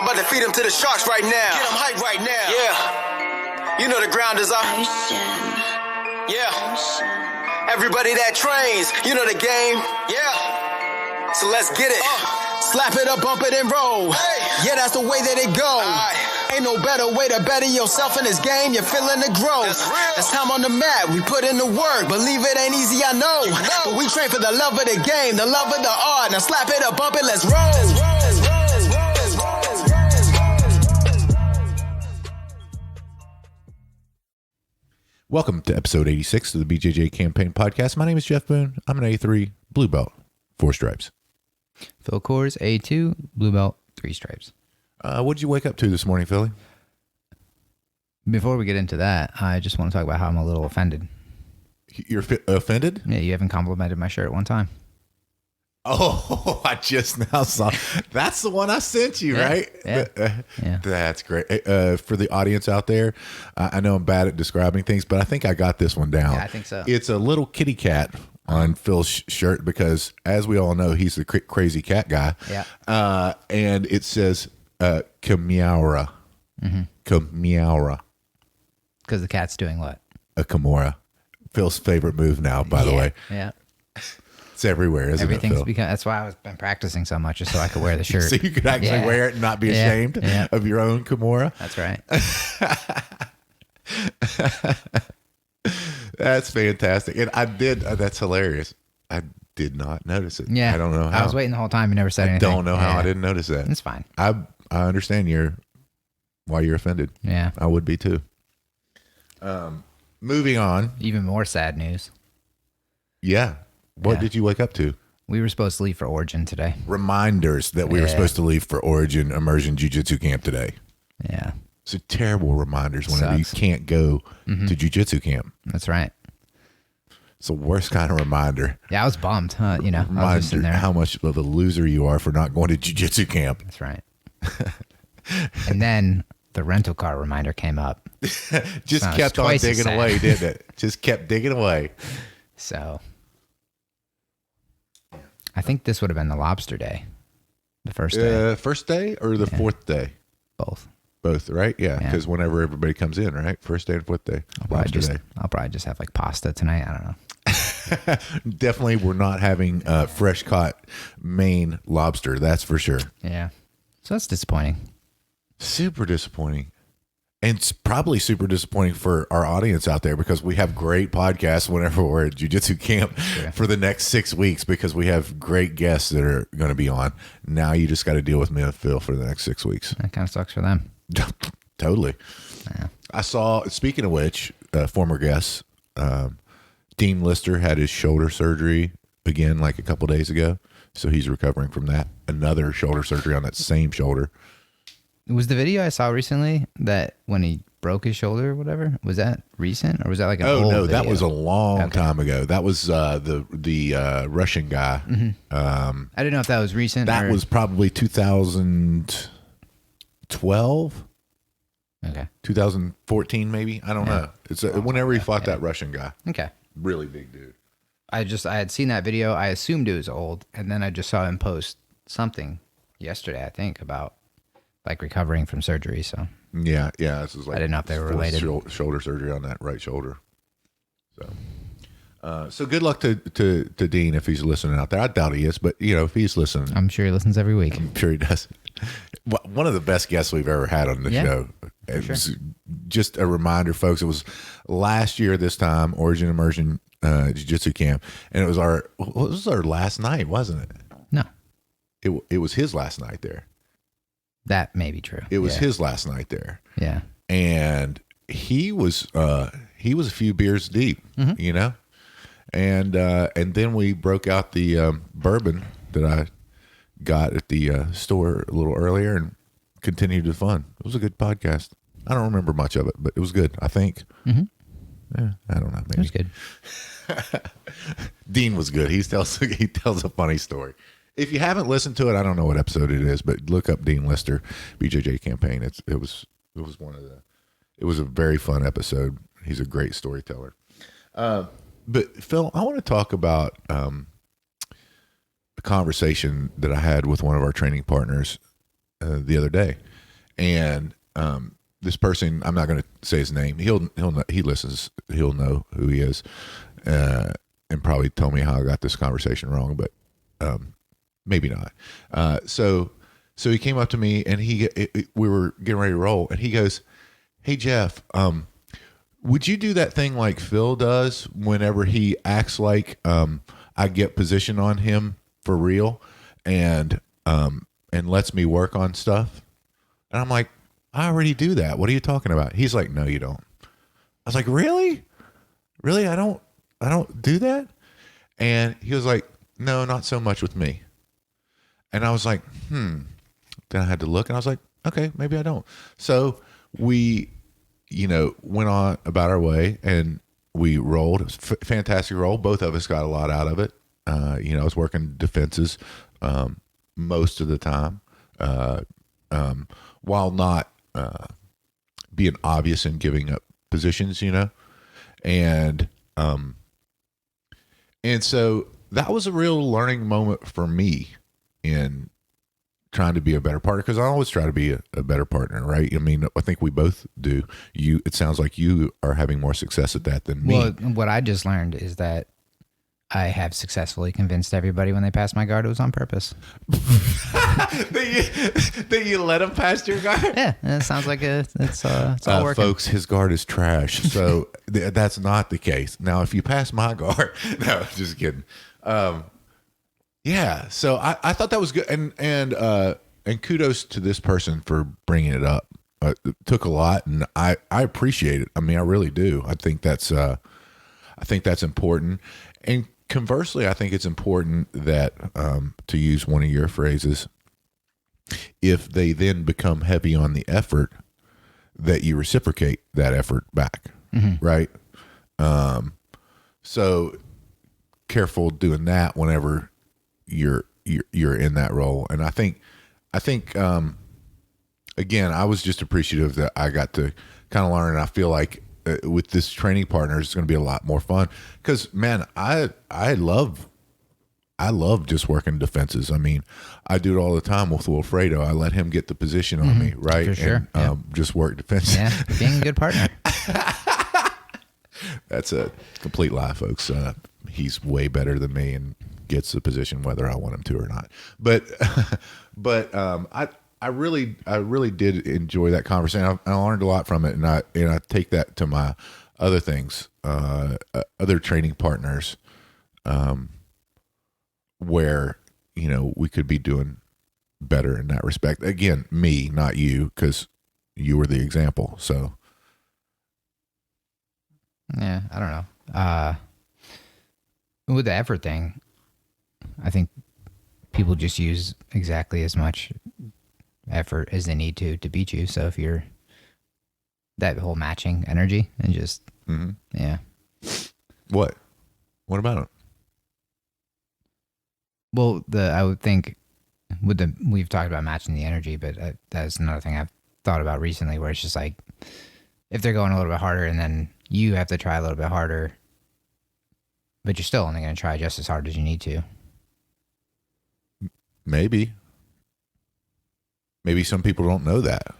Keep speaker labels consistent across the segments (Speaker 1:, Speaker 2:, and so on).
Speaker 1: I'm about to feed them to the sharks right now. Get them hype right now. Yeah. You know the ground is up. Yeah. Everybody that trains, you know the game. Yeah. So let's get it. Slap it up, bump it, and roll. Hey. Yeah, that's the way that it goes. Ain't no better way to better yourself in this game. You're feeling the growth. That's time on the mat. We put in the work. Believe it ain't easy, I know. But we train for the love of the game, the love of the art. Now slap it up, bump it, let's roll.
Speaker 2: Welcome to episode 86 of the BJJ Campaign podcast. My name is Jeff Boone. I'm an A3 blue belt, 4 stripes.
Speaker 3: Phil Kors, A2, blue belt, 3 stripes.
Speaker 2: What did you wake up to this morning, Philly?
Speaker 3: Before we get into that, I just want to talk about how I'm a little offended.
Speaker 2: You're offended?
Speaker 3: Yeah, you haven't complimented my shirt one time.
Speaker 2: Oh, I just now saw. That's the one I sent you, right?
Speaker 3: Yeah.
Speaker 2: That's great. For the audience out there, I know I'm bad at describing things, but I think I got this one down.
Speaker 3: Yeah, I think so.
Speaker 2: It's a little kitty cat on Phil's shirt because, as we all know, he's the crazy cat guy.
Speaker 3: Yeah.
Speaker 2: And it says Kimura. Kimura.
Speaker 3: Because the cat's doing what?
Speaker 2: A Kimura. Phil's favorite move now, by the way.
Speaker 3: Yeah.
Speaker 2: It's everywhere, isn't it, Phil?
Speaker 3: That's why I've been practicing so much, just so I could wear the shirt.
Speaker 2: So you could actually wear it and not be ashamed of your own Kimura?
Speaker 3: That's right.
Speaker 2: That's fantastic. And I did, that's hilarious. I did not notice it.
Speaker 3: Yeah.
Speaker 2: I don't know how.
Speaker 3: I was waiting the whole time. You never said anything.
Speaker 2: I don't know how I didn't notice that.
Speaker 3: It's fine.
Speaker 2: I understand why you're offended.
Speaker 3: Yeah.
Speaker 2: I would be too. Moving on.
Speaker 3: Even more sad news.
Speaker 2: Yeah. What did you wake up to?
Speaker 3: We were supposed to leave for Origin today.
Speaker 2: Reminders that we were supposed to leave for Origin Immersion Jiu-Jitsu Camp today.
Speaker 3: Yeah.
Speaker 2: So terrible reminders whenever you can't go to Jiu-Jitsu Camp.
Speaker 3: That's right.
Speaker 2: It's the worst kind of reminder.
Speaker 3: Yeah, I was bummed. I was just sitting there.
Speaker 2: How much of a loser you are for not going to Jiu-Jitsu Camp.
Speaker 3: That's right. And then the rental car reminder came up.
Speaker 2: Just kept on digging away, didn't it? Just kept digging away.
Speaker 3: So I think this would have been the lobster day. The first day.
Speaker 2: First day or the fourth day?
Speaker 3: Both.
Speaker 2: Both, right? Yeah, because whenever everybody comes in, right? First day and fourth day.
Speaker 3: I'll probably just have like pasta tonight. I don't know.
Speaker 2: Definitely we're not having fresh caught Maine lobster. That's for sure.
Speaker 3: Yeah. So that's disappointing.
Speaker 2: Super disappointing. And it's probably super disappointing for our audience out there because we have great podcasts whenever we're at Jiu-Jitsu Camp for the next 6 weeks because we have great guests that are going to be on. Now you just got to deal with me and Phil for the next 6 weeks.
Speaker 3: That kind of sucks for them.
Speaker 2: Totally.
Speaker 3: Yeah.
Speaker 2: I saw, speaking of which, former guests, Dean Lister had his shoulder surgery again like a couple days ago. So he's recovering from that. Another shoulder surgery on that same shoulder.
Speaker 3: Was the video I saw recently that when he broke his shoulder or whatever, was that recent or was that like an old video?
Speaker 2: That was a long time ago. That was the Russian guy.
Speaker 3: I didn't know if that was recent.
Speaker 2: That was probably 2012.
Speaker 3: Okay.
Speaker 2: 2014 maybe. I don't know. It's whenever he fought that Russian guy.
Speaker 3: Okay.
Speaker 2: Really big dude.
Speaker 3: I had seen that video. I assumed it was old, and then I just saw him post something yesterday, I think, about like recovering from surgery. So
Speaker 2: yeah, this is like
Speaker 3: I didn't know if they were related.
Speaker 2: Shoulder surgery on that right shoulder. So good luck to Dean if he's listening out there. I doubt he is, but if he's listening,
Speaker 3: I'm sure he listens every week.
Speaker 2: I'm sure he does. One of the best guests we've ever had on the show. It was just a reminder, folks. It was last year this time, Origin Immersion Jiu-Jitsu Camp, and it was our last night, wasn't it?
Speaker 3: No,
Speaker 2: it was his last night there. That
Speaker 3: may be true.
Speaker 2: It was his last night there.
Speaker 3: Yeah.
Speaker 2: And he was a few beers deep, And then we broke out the bourbon that I got at the store a little earlier and continued the fun. It was a good podcast. I don't remember much of it, but it was good, I think. Mm-hmm. Yeah, I don't know. Maybe.
Speaker 3: It was good.
Speaker 2: Dean was good. He tells a funny story. If you haven't listened to it, I don't know what episode it is, but look up Dean Lister, BJJ Campaign. It was a very fun episode. He's a great storyteller. But Phil, I want to talk about a conversation that I had with one of our training partners the other day. And this person, I'm not going to say his name. He'll know, he listens. He'll know who he is, and probably tell me how I got this conversation wrong, but maybe not. So he came up to me and we were getting ready to roll, and he goes, "Hey Jeff, would you do that thing like Phil does whenever he acts like I get position on him for real, and lets me work on stuff?" And I'm like, "I already do that. What are you talking about?" He's like, "No, you don't." I was like, "Really? Really? I don't do that?" And he was like, "No, not so much with me." And I was like, Then I had to look, and I was like, "Okay, maybe I don't." So we, went on about our way, and we rolled. It was a fantastic roll. Both of us got a lot out of it. I was working defenses most of the time, while not being obvious and giving up positions, and so that was a real learning moment for me in trying to be a better partner, because I always try to be a better partner, right? I mean, I think we both do. It sounds like you are having more success at that than me.
Speaker 3: Well, what I just learned is that I have successfully convinced everybody when they pass my guard it was on purpose.
Speaker 2: that you let him pass your guard?
Speaker 3: Yeah, it sounds like it's all working.
Speaker 2: Folks, his guard is trash, so that's not the case. Now, if you pass my guard, no, just kidding. Yeah, so I thought that was good, and kudos to this person for bringing it up. It took a lot, and I appreciate it. I mean, I really do. I think that's important. And conversely, I think it's important that, to use one of your phrases, if they then become heavy on the effort, that you reciprocate that effort back, right? So careful doing that whenever you're in that role. And I think again, I was just appreciative that I got to kind of learn, and I feel like with this training partner, it's going to be a lot more fun, because man, I love just working defenses. I mean, I do it all the time with Wilfredo. I let him get the position on me, right?
Speaker 3: For sure.
Speaker 2: And just work defenses.
Speaker 3: Yeah, being a good partner.
Speaker 2: That's a complete lie, folks. He's way better than me and gets the position whether I want him to or not. But I really did enjoy that conversation. I learned a lot from it, and I take that to my other things, other training partners, where we could be doing better in that respect. Again, me, not you, because you were the example. So
Speaker 3: yeah, I don't know. With the effort thing, I think people just use exactly as much effort as they need to beat you. So if you're that whole matching energy and just yeah.
Speaker 2: What about it?
Speaker 3: Well, I would think we've talked about matching the energy, but that's another thing I've thought about recently, where it's just like, if they're going a little bit harder and then you have to try a little bit harder, but you're still only going to try just as hard as you need to.
Speaker 2: Maybe some people don't know that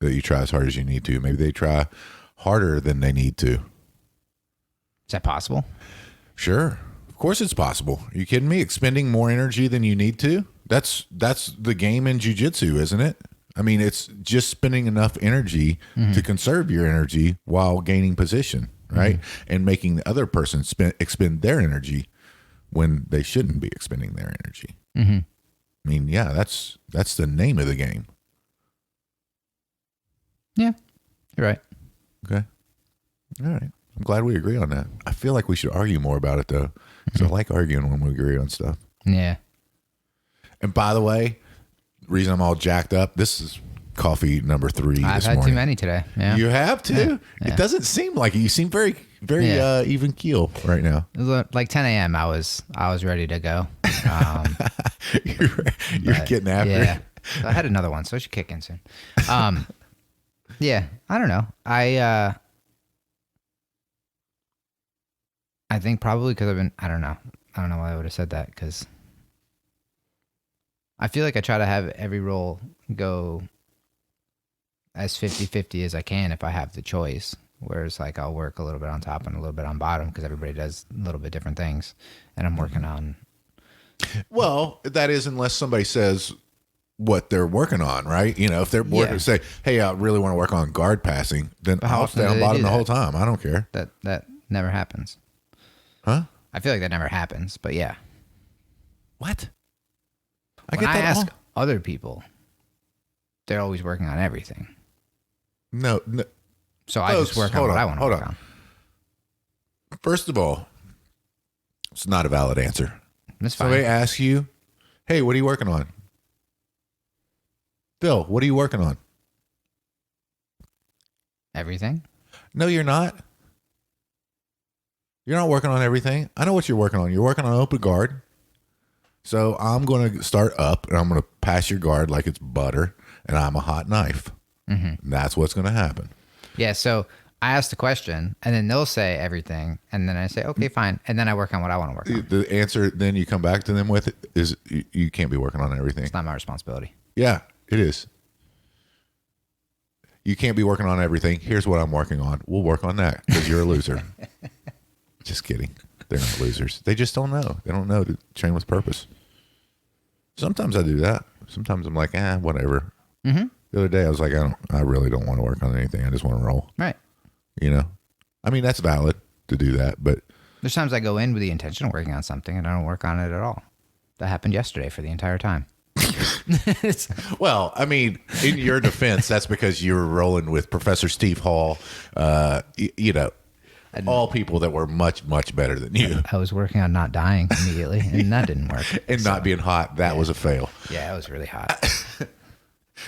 Speaker 2: you try as hard as you need to. Maybe they try harder than they need to.
Speaker 3: Is that possible?
Speaker 2: Sure. Of course it's possible. Are you kidding me? Expending more energy than you need to? That's the game in jiu-jitsu, isn't it? I mean, it's just spending enough energy to conserve your energy while gaining position, right? And making the other person expend their energy when they shouldn't be expending their energy. I mean, yeah, that's the name of the game.
Speaker 3: Yeah, you're right.
Speaker 2: Okay. All right. I'm glad we agree on that. I feel like we should argue more about it, though, because I like arguing when we agree on stuff.
Speaker 3: Yeah.
Speaker 2: And by the way, the reason I'm all jacked up, this is coffee number 3 this morning.
Speaker 3: I've had too many today. Yeah.
Speaker 2: You have too? Yeah. It doesn't seem like it. You seem very, very even keel right now.
Speaker 3: It was like 10 a.m. I was ready to go.
Speaker 2: You're getting after it.
Speaker 3: So I had another one, so I should kick in soon. Yeah, I don't know. I think probably because I don't know why I would have said that, because I feel like I try to have every roll go as 50-50 as I can if I have the choice. Whereas like I'll work a little bit on top and a little bit on bottom because everybody does a little bit different things. And I'm working on.
Speaker 2: Well, that is unless somebody says what they're working on, right? You know, if they're working, say, hey, I really want to work on guard passing, then
Speaker 3: How
Speaker 2: I'll
Speaker 3: often
Speaker 2: stay
Speaker 3: do
Speaker 2: on
Speaker 3: they
Speaker 2: bottom
Speaker 3: do
Speaker 2: the
Speaker 3: that?
Speaker 2: whole time. I don't care.
Speaker 3: That never happens.
Speaker 2: Huh?
Speaker 3: I feel like that never happens, but yeah.
Speaker 2: What?
Speaker 3: When I ask other people, they're always working on everything.
Speaker 2: No.
Speaker 3: So I just work on what I want to work on.
Speaker 2: First of all, it's not a valid answer.
Speaker 3: That's fine.
Speaker 2: Somebody asks you, hey, what are you working on? Bill, what are you working on?
Speaker 3: Everything?
Speaker 2: No, you're not. You're not working on everything. I know what you're working on. You're working on open guard. So I'm going to start up and I'm going to pass your guard like it's butter and I'm a hot knife. Mm-hmm. That's what's going to happen.
Speaker 3: Yeah, so I ask the question and then they'll say everything and then I say, okay, fine. And then I work on what I want to work on.
Speaker 2: The answer then you come back to them with is you can't be working on everything.
Speaker 3: It's not my responsibility.
Speaker 2: Yeah, it is. You can't be working on everything. Here's what I'm working on. We'll work on that because you're a loser. Just kidding. They're not losers. They just don't know. They don't know to train with purpose. Sometimes I do that. Sometimes I'm like, whatever. Mm-hmm. The other day I was like, I really don't want to work on anything. I just want to roll.
Speaker 3: Right.
Speaker 2: You know? I mean, that's valid to do that, but
Speaker 3: there's times I go in with the intention of working on something and I don't work on it at all. That happened yesterday for the entire time.
Speaker 2: Well, I mean, in your defense, that's because you were rolling with Professor Steve Hall, you know, all people that were much, much better than you.
Speaker 3: I was working on not dying immediately, and that didn't work.
Speaker 2: And not being hot, that was a fail.
Speaker 3: Yeah, it was really hot.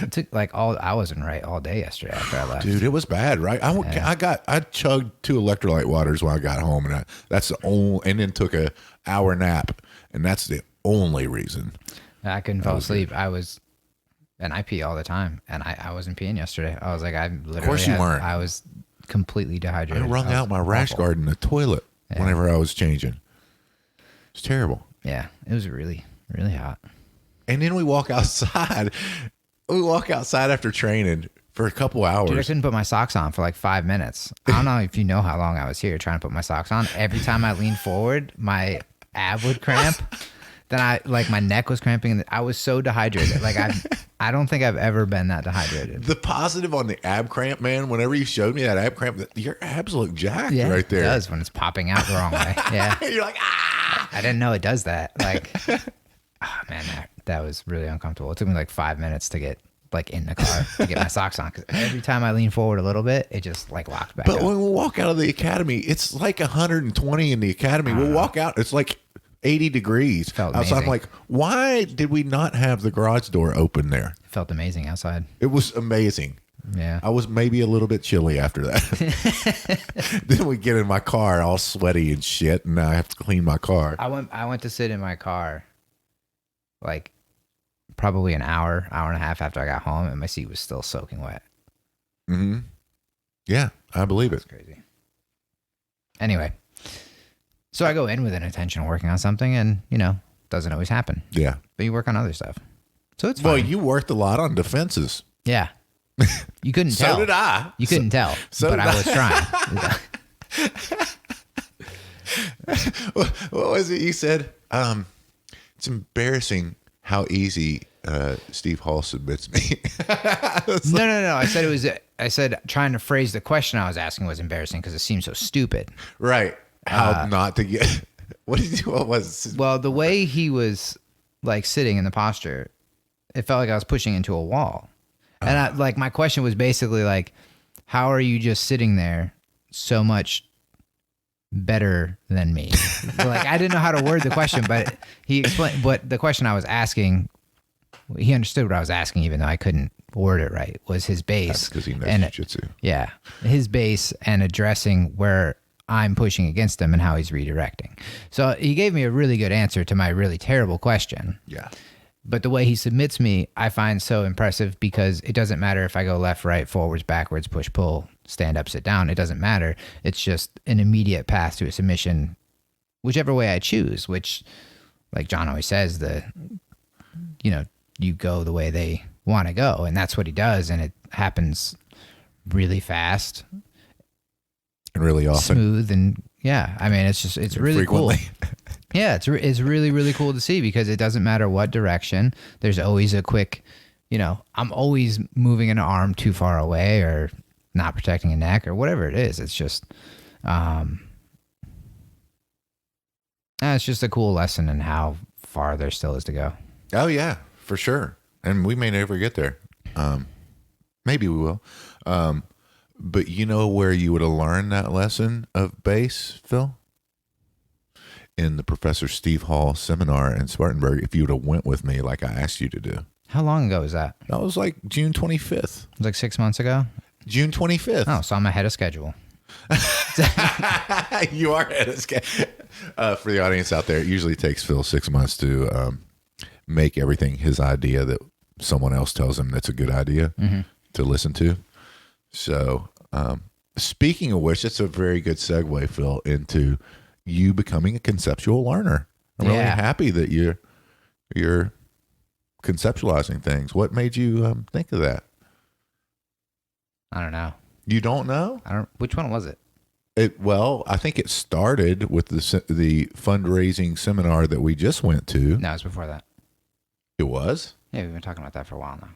Speaker 3: It took I wasn't right all day yesterday after I left.
Speaker 2: Dude, it was bad, right? I chugged 2 electrolyte waters when I got home, and that's the only, and then took a hour nap, and that's the only reason.
Speaker 3: I couldn't fall asleep. And I pee all the time, and I wasn't peeing yesterday. I was like,
Speaker 2: Of course you weren't.
Speaker 3: I was completely dehydrated.
Speaker 2: I wrung out my rash guard in the toilet whenever I was changing. It's terrible.
Speaker 3: Yeah, it was really, really hot.
Speaker 2: And then we walk outside. We walk outside after training for a couple hours.
Speaker 3: Dude, I couldn't put my socks on for like 5 minutes. I don't know if you know how long I was here trying to put my socks on. Every time I leaned forward, my ab would cramp. Then my neck was cramping, and I was so dehydrated. Like I don't think I've ever been that dehydrated.
Speaker 2: The positive on the ab cramp, man, whenever you showed me that ab cramp, your abs look jacked right there.
Speaker 3: It does when it's popping out the wrong way. Yeah.
Speaker 2: You're like,
Speaker 3: I didn't know it does that. Like, oh man, that was really uncomfortable. It took me like 5 minutes to get like in the car to get my socks on, because every time I lean forward a little bit, it just like locked back up.
Speaker 2: But when we walk out of the academy, it's like 120 in the academy. We'll walk out, it's like 80 degrees.
Speaker 3: Felt
Speaker 2: outside. I'm
Speaker 3: amazing.
Speaker 2: like, why did we not have the garage door open there?
Speaker 3: It felt amazing outside.
Speaker 2: It was amazing.
Speaker 3: Yeah.
Speaker 2: I was maybe a little bit chilly after that. Then we get in my car all sweaty and shit, and I have to clean my car.
Speaker 3: I went to sit in my car like probably an hour and a half after I got home, and my seat was still soaking wet.
Speaker 2: Mm-hmm. Yeah, I believe it.
Speaker 3: It's crazy. Anyway, so I go in with an intention of working on something, and doesn't always happen.
Speaker 2: Yeah.
Speaker 3: But you work on other stuff, so it's fine.
Speaker 2: Well, you worked a lot on defenses.
Speaker 3: Yeah. You couldn't tell.
Speaker 2: So did I.
Speaker 3: You couldn't tell, but I was trying.
Speaker 2: What was it you said? It's embarrassing how easy Steve Hall submits me.
Speaker 3: No. I said trying to phrase the question I was asking was embarrassing because it seemed so stupid.
Speaker 2: Right. How not to get. What was it?
Speaker 3: Well, the way he was like sitting in the posture, it felt like I was pushing into a wall. And my question was basically like, how are you just sitting there so much better than me? Like, I didn't know how to word the question, but he explained what the question I was asking. He understood what I was asking, even though I couldn't word it right. Was his base.
Speaker 2: That's because he knows jiu-jitsu.
Speaker 3: Yeah. His base and addressing where I'm pushing against him and how he's redirecting. So he gave me a really good answer to my really terrible question.
Speaker 2: Yeah.
Speaker 3: But the way he submits me, I find so impressive, because it doesn't matter if I go left, right, forwards, backwards, push, pull, stand up, sit down. It doesn't matter. It's just an immediate path to a submission, whichever way I choose, which, like John always says, you go the way they want to go. And that's what he does. And happens really fast
Speaker 2: And really often.
Speaker 3: smooth, and I mean, it's really cool. Yeah, it's really, really cool to see, because it doesn't matter what direction. There's always a quick, I'm always moving an arm too far away or not protecting a neck or whatever it is. It's just, it's just a cool lesson in how far there still is to go.
Speaker 2: Oh yeah, for sure. And we may never get there. Maybe we will. But you know where you would have learned that lesson of base, Phil? In the Professor Steve Hall seminar in Spartanburg, if you would have went with me like I asked you to do.
Speaker 3: How long ago was that?
Speaker 2: That was like June 25th.
Speaker 3: It was like 6 months ago?
Speaker 2: June 25th.
Speaker 3: Oh, so I'm ahead of schedule.
Speaker 2: You are ahead of schedule. For the audience out there, it usually takes Phil 6 months to make everything his idea that someone else tells him that's a good idea to listen to. So, speaking of which, that's a very good segue, Phil, into you becoming a conceptual learner. I'm really happy that you're conceptualizing things. What made you think of that?
Speaker 3: I don't know.
Speaker 2: You don't know?
Speaker 3: Which one was it?
Speaker 2: Well, I think it started with the fundraising seminar that we just went to.
Speaker 3: No, it was before that.
Speaker 2: It was?
Speaker 3: Yeah, we've been talking about that for a while now.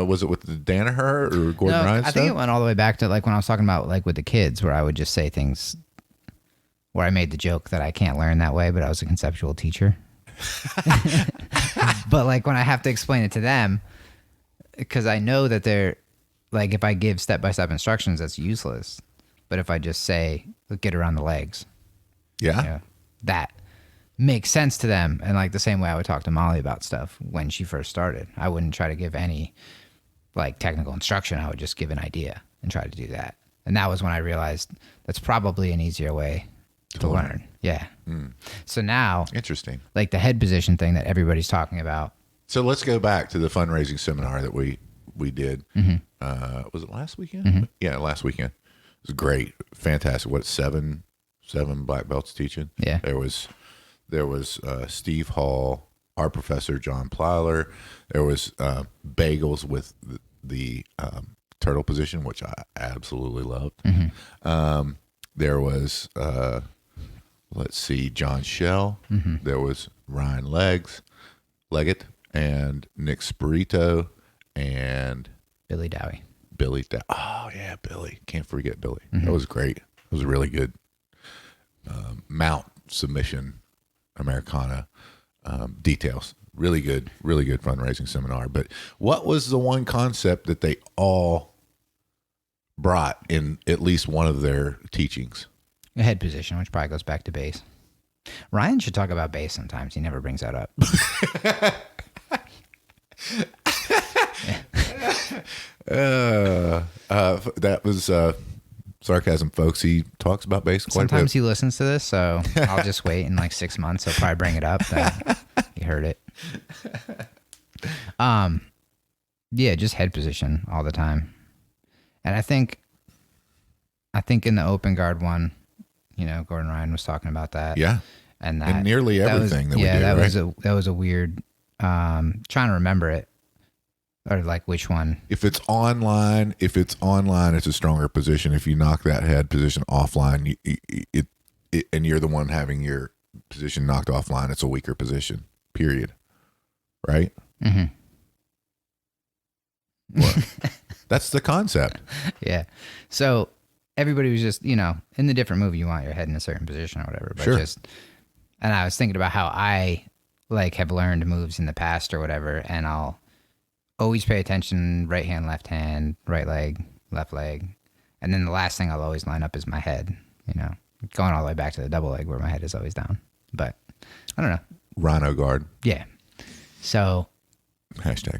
Speaker 2: Was it with the Danaher or Gordon Ryan
Speaker 3: I think it went all the way back to like when I was talking about like with the kids, where I would just say things where I made the joke that I can't learn that way, but I was a conceptual teacher. But like when I have to explain it to them, because I know that they're like, if I give step-by-step instructions, that's useless. But if I just say, get around the legs, that makes sense to them. And like the same way I would talk to Molly about stuff when she first started. I wouldn't try to give any like technical instruction. I would just give an idea and try to do that. And that was when I realized that's probably an easier way to learn. Yeah. So now,
Speaker 2: interesting. Like
Speaker 3: the head position thing that everybody's talking about.
Speaker 2: So let's go back to the fundraising seminar that we did. Was it last weekend? Yeah, last weekend. It was great, fantastic. What, seven black belts teaching?
Speaker 3: Yeah.
Speaker 2: There was Steve Hall, our professor John Plyler. There was bagels with the turtle position, which I absolutely loved. There was let's see, John Shell. There was Ryan Leggett, and Nick Spirito, and
Speaker 3: Billy Dowie.
Speaker 2: Oh yeah, Billy. Can't forget Billy. That was great. It was really good. Mount submission, Americana details. Really good fundraising seminar. But what was the one concept that they all brought in at least one of their teachings?
Speaker 3: A head position, which probably goes back to base. Ryan should talk about base sometimes. He never brings that up.
Speaker 2: That was sarcasm, folks. He talks about base quite
Speaker 3: Sometimes
Speaker 2: a bit.
Speaker 3: he listens to this, so I'll just wait in like 6 months. He'll probably bring it up. He heard it. Yeah, just head position all the time. And I think in the open guard one, Gordon Ryan was talking about that.
Speaker 2: Yeah.
Speaker 3: And
Speaker 2: nearly everything that we did,
Speaker 3: that was a weird, trying to remember it. Or like which one?
Speaker 2: If it's online, it's a stronger position. If you knock that head position offline, and you're the one having your position knocked offline, it's a weaker position. Period. Right? What? That's the concept.
Speaker 3: Yeah. So everybody was just, in the different movie, you want your head in a certain position or whatever. But
Speaker 2: sure.
Speaker 3: And I was thinking about how I like have learned moves in the past or whatever, and I'll always pay attention, right hand, left hand, right leg, left leg. And then the last thing I'll always line up is my head, going all the way back to the double leg where my head is always down. But I don't know.
Speaker 2: Rhino guard.
Speaker 3: Yeah. So.
Speaker 2: Hashtag.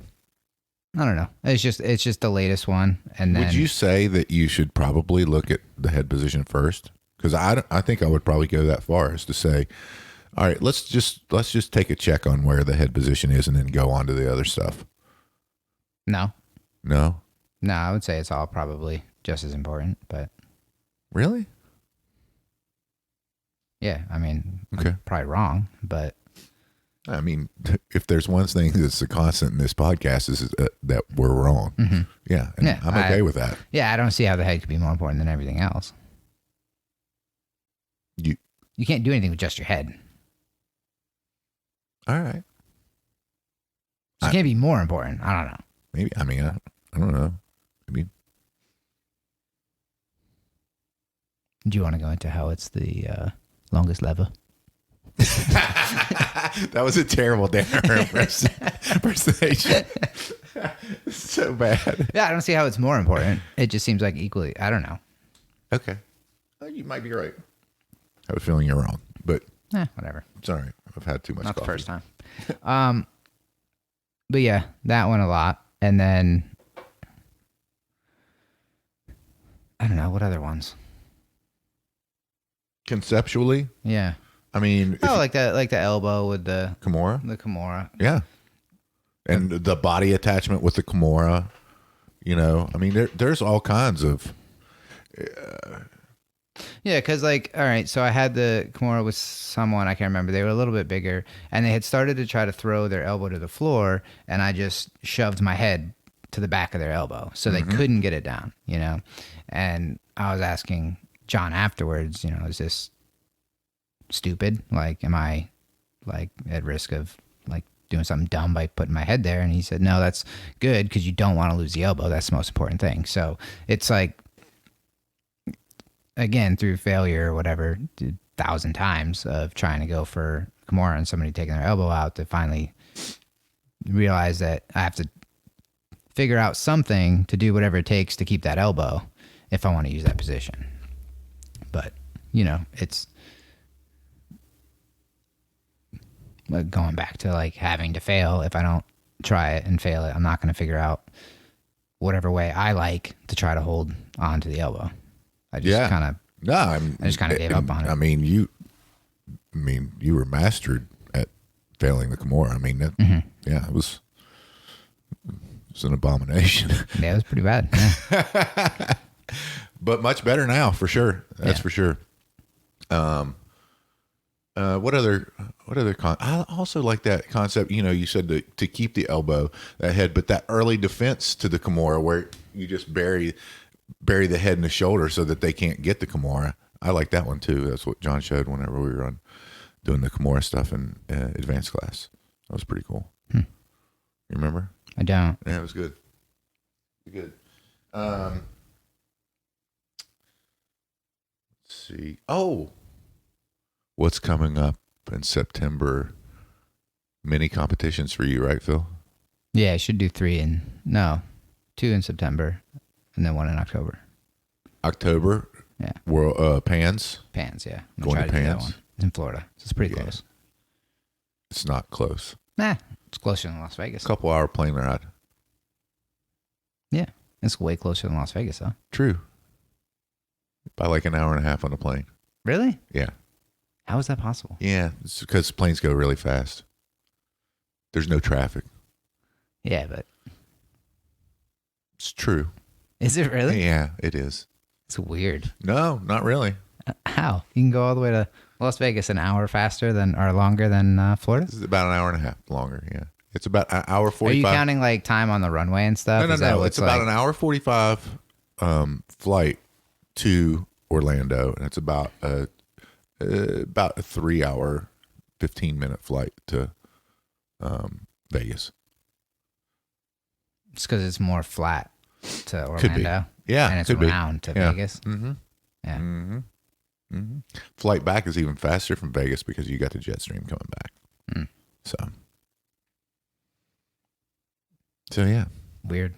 Speaker 3: I don't know. It's just the latest one. And then,
Speaker 2: would you say that you should probably look at the head position first? Because I think I would probably go that far as to say, all right, let's just take a check on where the head position is and then go on to the other stuff.
Speaker 3: No, I would say it's all probably just as important, but
Speaker 2: really,
Speaker 3: yeah, I mean,
Speaker 2: okay,
Speaker 3: I'm probably wrong, but
Speaker 2: I mean, if there's one thing that's a constant in this podcast is that we're wrong. Mm-hmm. Yeah, and I'm okay with that.
Speaker 3: Yeah, I don't see how the head could be more important than everything else. You can't do anything with just your head.
Speaker 2: All right.
Speaker 3: So it can't be more important. I don't know.
Speaker 2: Maybe. I mean, I don't know. Maybe.
Speaker 3: Do you want to go into how it's the longest lever?
Speaker 2: That was a terrible Darren impersonation. So bad.
Speaker 3: Yeah, I don't see how it's more important. It just seems like equally. I don't know.
Speaker 2: Okay. Well, you might be right. I have a feeling you're wrong, but
Speaker 3: whatever.
Speaker 2: It's all right. I've had too much
Speaker 3: Not
Speaker 2: coffee.
Speaker 3: the first time. But yeah, that one a lot. And then I don't know what other ones.
Speaker 2: Conceptually,
Speaker 3: yeah.
Speaker 2: I mean,
Speaker 3: like the elbow with the
Speaker 2: Kimura. Yeah, and the body attachment with the Kimura. You know, I mean, there's all kinds of.
Speaker 3: Yeah, because all right, so I had the Kimura with someone, I can't remember. They were a little bit bigger, and they had started to try to throw their elbow to the floor, and I just shoved my head to the back of their elbow, so they couldn't get it down, you know? And I was asking John afterwards, you know, is this stupid? Like, am I, like, at risk of, like, doing something dumb by putting my head there? And he said, no, that's good, because you don't want to lose the elbow. That's the most important thing. So it's like, again, through failure or whatever, 1,000 times of trying to go for Kimura and somebody taking their elbow out, to finally realize that I have to figure out something to do whatever it takes to keep that elbow if I want to use that position. But, you know, it's like going back to like having to fail. If I don't try it and fail it, I'm not going to figure out whatever way I like to try to hold on to the elbow. I just kind of I just kind of gave up on it.
Speaker 2: I mean, you were mastered at failing the Kimura. I mean, yeah, it was an abomination.
Speaker 3: Yeah, it was pretty bad. Yeah.
Speaker 2: But much better now, for sure. That's for sure. What other I also like that concept, you know, you said to keep the elbow, that head, but that early defense to the Kimura where you just bury the head and the shoulder so that they can't get the Kimura. I like that one too. That's what John showed whenever we were doing the Kimura stuff in advanced class. That was pretty cool. You remember?
Speaker 3: I don't.
Speaker 2: Yeah, it was good. Good. Let's see. Oh, what's coming up in September? Mini competitions for you, right, Phil?
Speaker 3: Yeah, I should do 2 in September, and then 1 in October.
Speaker 2: October?
Speaker 3: Yeah.
Speaker 2: World Pans?
Speaker 3: Pans, yeah. I'm
Speaker 2: going to
Speaker 3: do
Speaker 2: Pans?
Speaker 3: that one. It's in Florida, so it's pretty close.
Speaker 2: It's not close.
Speaker 3: Nah, it's closer than Las Vegas.
Speaker 2: Couple hour plane ride.
Speaker 3: Yeah, it's way closer than Las Vegas, though.
Speaker 2: True. By like an hour and a half on the plane.
Speaker 3: Really?
Speaker 2: Yeah.
Speaker 3: How is that possible?
Speaker 2: Yeah, it's because planes go really fast. There's no traffic.
Speaker 3: Yeah, but
Speaker 2: it's true.
Speaker 3: Is it really?
Speaker 2: Yeah, it is.
Speaker 3: It's weird.
Speaker 2: No, not really.
Speaker 3: How? You can go all the way to Las Vegas an hour faster than or longer than Florida?
Speaker 2: This is about an hour and a half longer, yeah. It's about an hour 45.
Speaker 3: Are you counting like time on the runway and stuff?
Speaker 2: No. It's about an hour 45 flight to Orlando, and it's about a 3 hour, 15-minute flight to Vegas.
Speaker 3: It's because it's more flat to Orlando.
Speaker 2: Could be. Yeah,
Speaker 3: and it's
Speaker 2: could
Speaker 3: round to Vegas.
Speaker 2: Mm-hmm.
Speaker 3: Yeah.
Speaker 2: Mm-hmm. Mm-hmm. Flight back is even faster from Vegas because you got the jet stream coming back. So yeah.
Speaker 3: Weird.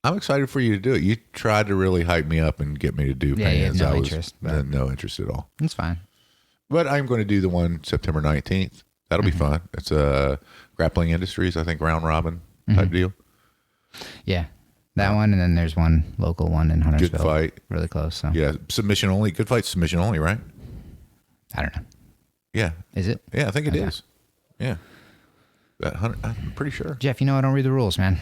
Speaker 2: I'm excited for you to do it. You tried to really hype me up and get me to do Pans.
Speaker 3: You have no interest.
Speaker 2: No interest at all.
Speaker 3: It's fine.
Speaker 2: But I'm going to do the one September 19th. That'll be fun. It's a Grappling Industries, I think, round robin type deal.
Speaker 3: Yeah. That one, and then there's one local one in Huntersville.
Speaker 2: Good fight.
Speaker 3: Really close. So.
Speaker 2: Yeah, submission only. Good fight, submission only, right?
Speaker 3: I don't know.
Speaker 2: Yeah.
Speaker 3: Is it?
Speaker 2: Yeah, I think it is. Yeah. I'm pretty sure.
Speaker 3: Jeff, you know I don't read the rules, man.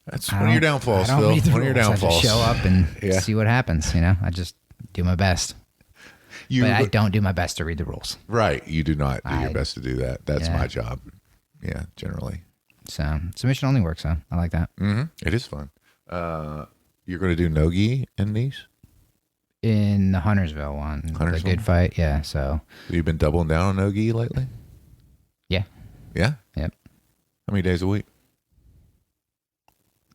Speaker 2: That's one of your downfalls,
Speaker 3: I don't
Speaker 2: Phil.
Speaker 3: read the
Speaker 2: One of your
Speaker 3: rules.
Speaker 2: downfalls.
Speaker 3: I just show up and see what happens, you know? I just do my best. but I don't do my best to read the rules.
Speaker 2: Right. You do not do your best to do that. That's my job. Yeah, generally.
Speaker 3: So submission only works, so I like that.
Speaker 2: Mm-hmm. It is fun. You're going to do no-gi in these?
Speaker 3: In the Huntersville one, the good fight, yeah. So
Speaker 2: you've been doubling down on no-gi lately?
Speaker 3: Yeah.
Speaker 2: Yeah?
Speaker 3: Yep.
Speaker 2: How many days a week?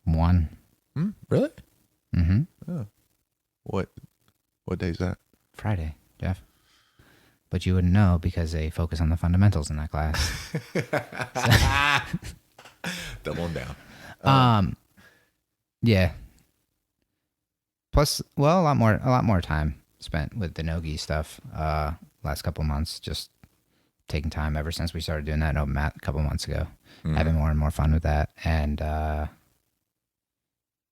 Speaker 3: 1.
Speaker 2: Really?
Speaker 3: Mm-hmm.
Speaker 2: Oh. What day is that?
Speaker 3: Friday, Jeff. But you wouldn't know because they focus on the fundamentals in that class.
Speaker 2: Doubling down.
Speaker 3: Yeah. Plus, well, a lot more time spent with the no-gi stuff. Last couple months, just taking time ever since we started doing that in open mat a couple months ago. Having more and more fun with that, and yeah,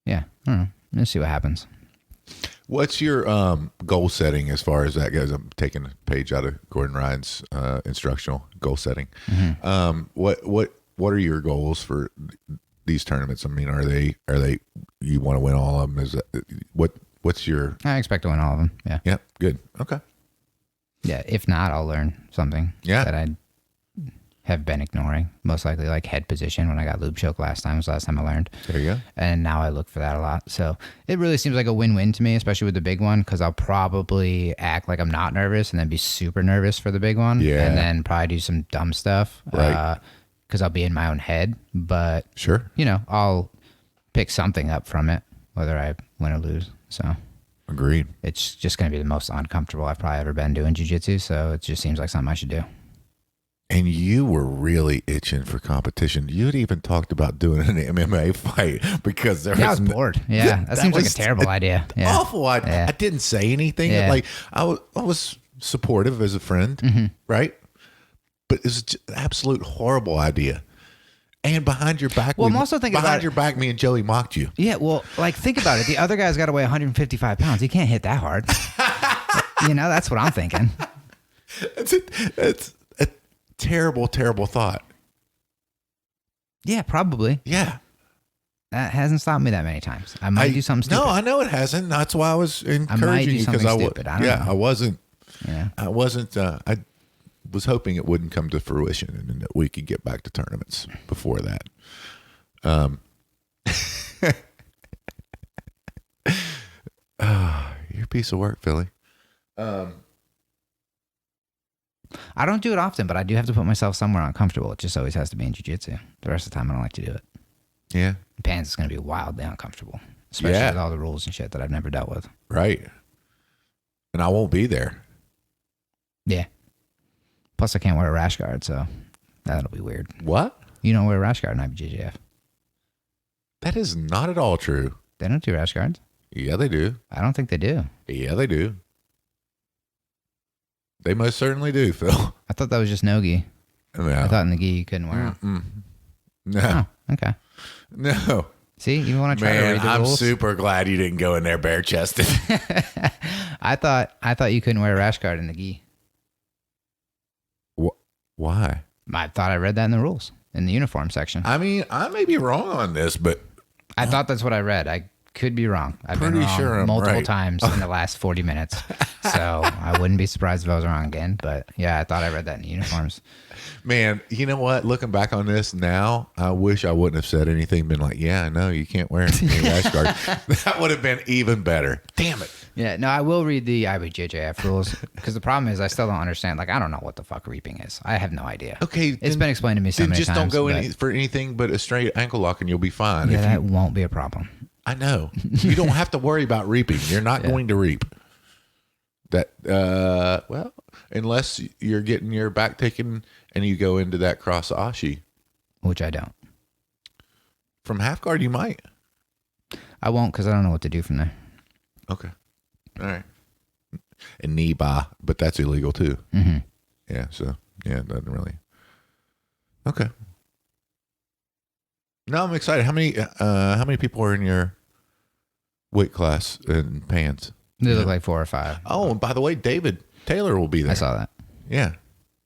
Speaker 3: I don't know. Let's see what happens.
Speaker 2: What's your goal setting as far as that goes? I'm taking a page out of Gordon Ryan's instructional goal setting. What are your goals for these tournaments? I mean, are they you want to win all of them? Is that, what's your?
Speaker 3: I expect to win all of them. Yeah.
Speaker 2: Yeah. Good. Okay.
Speaker 3: Yeah. If not, I'll learn something.
Speaker 2: Yeah.
Speaker 3: That I have been ignoring. Most likely, like head position. When I got loop choke last time was the last time I learned.
Speaker 2: There you go.
Speaker 3: And now I look for that a lot. So it really seems like a win-win to me, especially with the big one, because I'll probably act like I'm not nervous and then be super nervous for the big one.
Speaker 2: Yeah.
Speaker 3: And then probably do some dumb stuff.
Speaker 2: Right.
Speaker 3: Because I'll be in my own head. But,
Speaker 2: Sure.
Speaker 3: I'll pick something up from it, whether I win or lose. So
Speaker 2: Agreed.
Speaker 3: it's just going to be the most uncomfortable I've probably ever been doing jiu-jitsu. So it just seems like something I should do.
Speaker 2: And you were really itching for competition. You had even talked about doing an MMA fight because there was...
Speaker 3: I was bored. Yeah, that seems like a terrible idea. Yeah.
Speaker 2: Awful idea.
Speaker 3: Yeah.
Speaker 2: I didn't say anything.
Speaker 3: Yeah.
Speaker 2: Like I was supportive as a friend, right? But it was just an absolute horrible idea. And behind your back,
Speaker 3: Well, I'm also thinking
Speaker 2: behind
Speaker 3: about
Speaker 2: your back, me and Joey mocked you.
Speaker 3: Yeah, well, like think about it. The other guy's got to weigh 155 pounds. He can't hit that hard. That's what I'm thinking.
Speaker 2: It's a terrible, terrible thought.
Speaker 3: Yeah, probably.
Speaker 2: Yeah.
Speaker 3: That hasn't stopped me that many times. I might do something stupid.
Speaker 2: No, I know it hasn't. That's why I was encouraging you because
Speaker 3: stupid. I don't know.
Speaker 2: I wasn't.
Speaker 3: Yeah.
Speaker 2: I wasn't. I was hoping it wouldn't come to fruition and that we could get back to tournaments before that. You're a piece of work, Philly.
Speaker 3: I don't do it often, but I do have to put myself somewhere uncomfortable. It just always has to be in jiu-jitsu. The rest of the time, I don't like to do it.
Speaker 2: Yeah.
Speaker 3: Pants is going to be wildly uncomfortable, especially with all the rules and shit that I've never dealt with.
Speaker 2: Right. And I won't be there.
Speaker 3: Yeah. Plus, I can't wear a rash guard, so that'll be weird.
Speaker 2: What?
Speaker 3: You don't wear a rash guard in IBJJF.
Speaker 2: That is not at all true.
Speaker 3: They don't do rash guards.
Speaker 2: Yeah, they do.
Speaker 3: I don't think they do.
Speaker 2: Yeah, they do. They most certainly do, Phil.
Speaker 3: I thought that was just no-gi.
Speaker 2: No.
Speaker 3: I thought in the gi you couldn't wear them.
Speaker 2: No.
Speaker 3: Oh, okay.
Speaker 2: No.
Speaker 3: See, you want to try to read the
Speaker 2: I'm
Speaker 3: rules?
Speaker 2: super glad you didn't go in there bare chested.
Speaker 3: I thought you couldn't wear a rash guard in the gi.
Speaker 2: Why?
Speaker 3: I thought I read that in the rules in the uniform section.
Speaker 2: I mean, I may be wrong on this, but
Speaker 3: I thought that's what I read. I could be wrong. I've been
Speaker 2: Pretty
Speaker 3: wrong
Speaker 2: sure I'm
Speaker 3: multiple
Speaker 2: right.
Speaker 3: times in the last 40 minutes. So I wouldn't be surprised if I was wrong again. But yeah, I thought I read that in the uniforms.
Speaker 2: man, you know what? Looking back on this now, I wish I wouldn't have said anything. Been like, yeah, no, you can't wear any rash guard. That would have been even better. Damn it.
Speaker 3: Yeah, no, I will read the IBJJF rules because the problem is I still don't understand. Like, I don't know what the fuck reaping is. I have no idea.
Speaker 2: Okay,
Speaker 3: it's been explained to me so
Speaker 2: then
Speaker 3: many
Speaker 2: just
Speaker 3: times.
Speaker 2: don't go for anything but a straight ankle lock, and you'll be fine.
Speaker 3: Yeah,
Speaker 2: If
Speaker 3: that won't be a problem.
Speaker 2: I know. You don't have to worry about reaping. You're not going to reap. That well, unless you're getting your back taken and you go into that cross ashi.
Speaker 3: Which I don't.
Speaker 2: From half guard, you might.
Speaker 3: I won't because I don't know what to do from there.
Speaker 2: Okay. All right. And knee bar, but that's illegal too.
Speaker 3: Mm-hmm.
Speaker 2: Yeah, so yeah, it doesn't really. Okay. No, I'm excited. How many people are in your weight class in pants?
Speaker 3: They look like 4 or 5.
Speaker 2: Oh, and by the way, David Taylor will be there.
Speaker 3: I saw that.
Speaker 2: Yeah.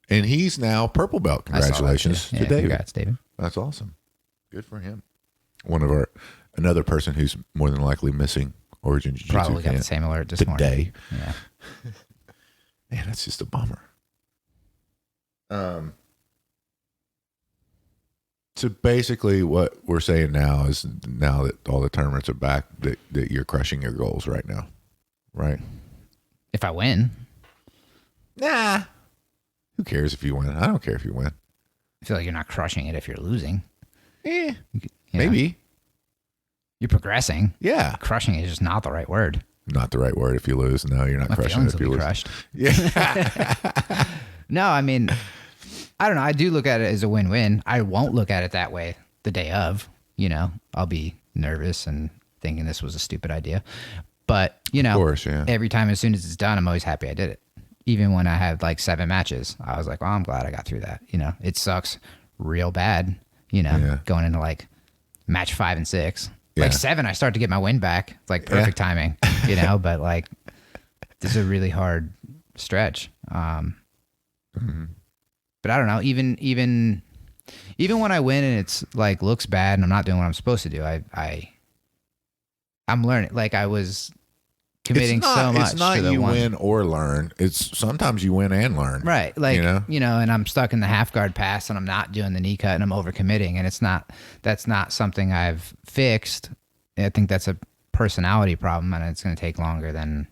Speaker 2: And he's now purple belt. Congratulations to David.
Speaker 3: Congrats, David.
Speaker 2: That's awesome. Good for him. Another person who's more than likely missing Origin Jiu-Jitsu
Speaker 3: Probably got the same alert this morning.
Speaker 2: today.
Speaker 3: Yeah.
Speaker 2: Man, that's just a bummer. So basically what we're saying now is now that all the tournaments are back, that you're crushing your goals right now, right?
Speaker 3: If I win,
Speaker 2: Nah. Who cares if you win? I don't care if you win.
Speaker 3: I feel like you're not crushing it if you're losing.
Speaker 2: Eh,
Speaker 3: You
Speaker 2: maybe.
Speaker 3: know, you're progressing.
Speaker 2: Yeah.
Speaker 3: Crushing it is just not the right word.
Speaker 2: Not the right word if you lose. No, you're not
Speaker 3: My
Speaker 2: crushing it
Speaker 3: feelings
Speaker 2: if
Speaker 3: will
Speaker 2: you
Speaker 3: be
Speaker 2: lose.
Speaker 3: crushed.
Speaker 2: Yeah.
Speaker 3: No, I mean, I don't know. I do look at it as a win-win. I won't look at it that way the day of. I'll be nervous and thinking this was a stupid idea. But,
Speaker 2: Of course, yeah.
Speaker 3: every time as soon as it's done, I'm always happy I did it. Even when I had like 7 matches, I was like, well, I'm glad I got through that. It sucks real bad, going into like match 5 and 6.
Speaker 2: Yeah.
Speaker 3: Like 7, I start to get my win back. It's like perfect timing, but like this is a really hard stretch. But I don't know, even when I win and it's like looks bad and I'm not doing what I'm supposed to do, I'm learning. Like I was committing so much.
Speaker 2: It's not
Speaker 3: to the
Speaker 2: you
Speaker 3: one.
Speaker 2: win or learn. It's sometimes you win and learn.
Speaker 3: Right. Like, and I'm stuck in the half guard pass and I'm not doing the knee cut and I'm overcommitting. And that's not something I've fixed. I think that's a personality problem and it's going to take longer than,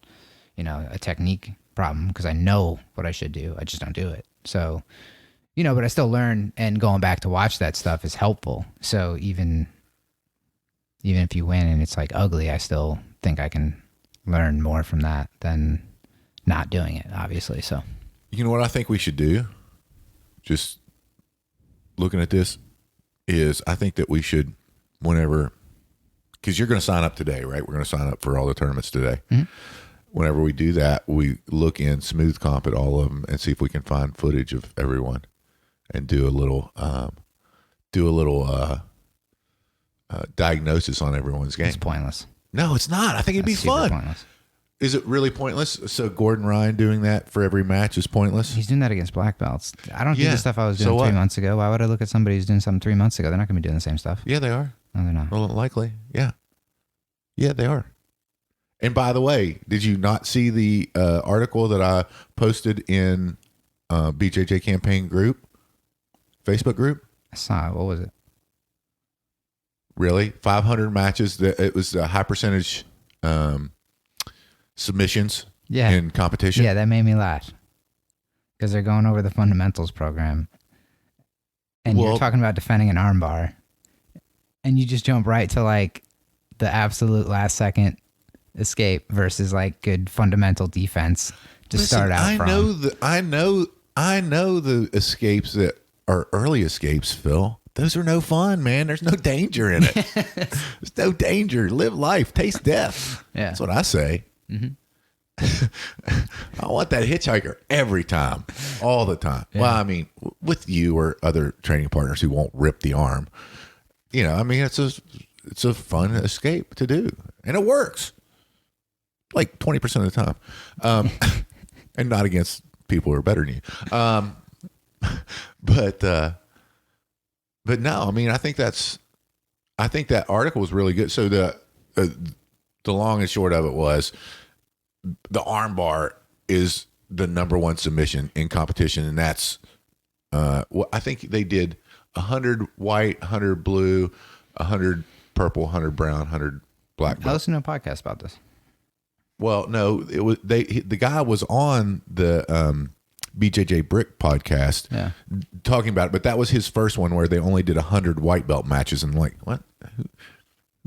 Speaker 3: a technique problem because I know what I should do. I just don't do it. So, but I still learn, and going back to watch that stuff is helpful. So even if you win and it's like ugly, I still think I can learn more from that than not doing it, obviously. So,
Speaker 2: You know what I think we should do? Just looking at this is I think that we should, whenever, because you're going to sign up today, right? We're going to sign up for all the tournaments today.
Speaker 3: Mm-hmm.
Speaker 2: Whenever we do that, we look in smooth comp at all of them and see if we can find footage of everyone and do a little diagnosis on everyone's game.
Speaker 3: it's pointless.
Speaker 2: No, it's not. I think it'd
Speaker 3: That's
Speaker 2: be fun.
Speaker 3: pointless.
Speaker 2: Is it really pointless? So Gordon Ryan doing that for every match is pointless?
Speaker 3: He's doing that against black belts. I don't do
Speaker 2: Yeah.
Speaker 3: the stuff I was
Speaker 2: So
Speaker 3: doing
Speaker 2: what?
Speaker 3: 3 months ago. Why would I look at somebody who's doing something 3 months ago? They're not going to be doing the same stuff.
Speaker 2: Yeah, they are.
Speaker 3: No, they're not.
Speaker 2: Well, likely. Yeah. Yeah, they are. And by the way, did you not see the article that I posted in BJJ Campaign group, Facebook group?
Speaker 3: I saw it. What was it?
Speaker 2: Really? 500 matches. It was a high percentage submissions
Speaker 3: Yeah.
Speaker 2: in competition.
Speaker 3: Yeah, that made me laugh because they're going over the fundamentals program, and
Speaker 2: Well-
Speaker 3: you're talking about defending an armbar, and you just jump right to like the absolute last second escape versus like good fundamental defense to start out from.
Speaker 2: I know the escapes that are early escapes, Phil. Those are no fun, man. There's no danger in it. There's no danger. Live life. Taste death.
Speaker 3: Yeah.
Speaker 2: That's what I say. I want that hitchhiker every time, all the time.
Speaker 3: Yeah.
Speaker 2: Well, I mean, with you or other training partners who won't rip the arm. I mean, it's a fun escape to do, and it works like 20% of the time, and not against people who are better than you. But no, I mean, I think that article was really good. So the long and short of it was the armbar is the number one submission in competition. And that's, I think they did 100 white, 100 blue, 100 purple, 100 brown, 100 black
Speaker 3: I
Speaker 2: belt.
Speaker 3: listened to a podcast about this.
Speaker 2: Well, no, it was the guy was on the BJJ Brick podcast talking about it, but that was his first one where they only did 100 white belt matches, and like, what? Who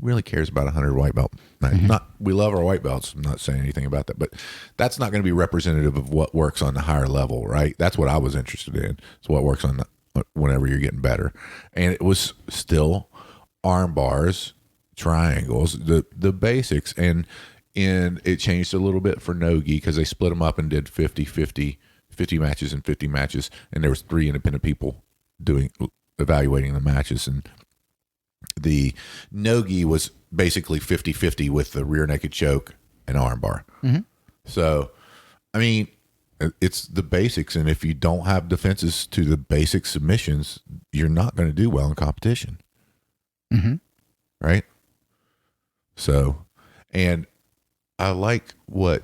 Speaker 2: really cares about 100 white belt matches? We love our white belts. I'm not saying anything about that, but that's not going to be representative of what works on the higher level, right? That's what I was interested in. It's what works on whenever you're getting better, and it was still arm bars, triangles, the basics, and it changed a little bit for Nogi because they split them up and did 50 matches and 50 matches, and there was 3 independent people evaluating the matches, and the Nogi was basically 50-50 with the rear naked choke and armbar. So, I mean, it's the basics, and if you don't have defenses to the basic submissions, you're not going to do well in competition. Right? So, and I like what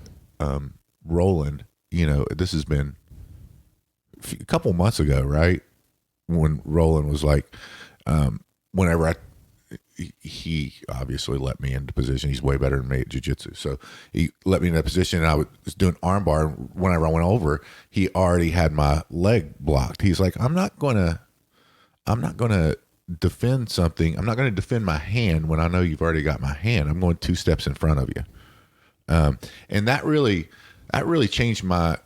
Speaker 2: Roland this has been a couple months ago, right? When Roland was like, whenever he obviously let me into position. He's way better than me at jiu-jitsu. So he let me in that position, and I was doing armbar. Whenever I went over, he already had my leg blocked. He's like, I'm not going to defend something. I'm not going to defend my hand when I know you've already got my hand. I'm going 2 steps in front of you. And that really changed my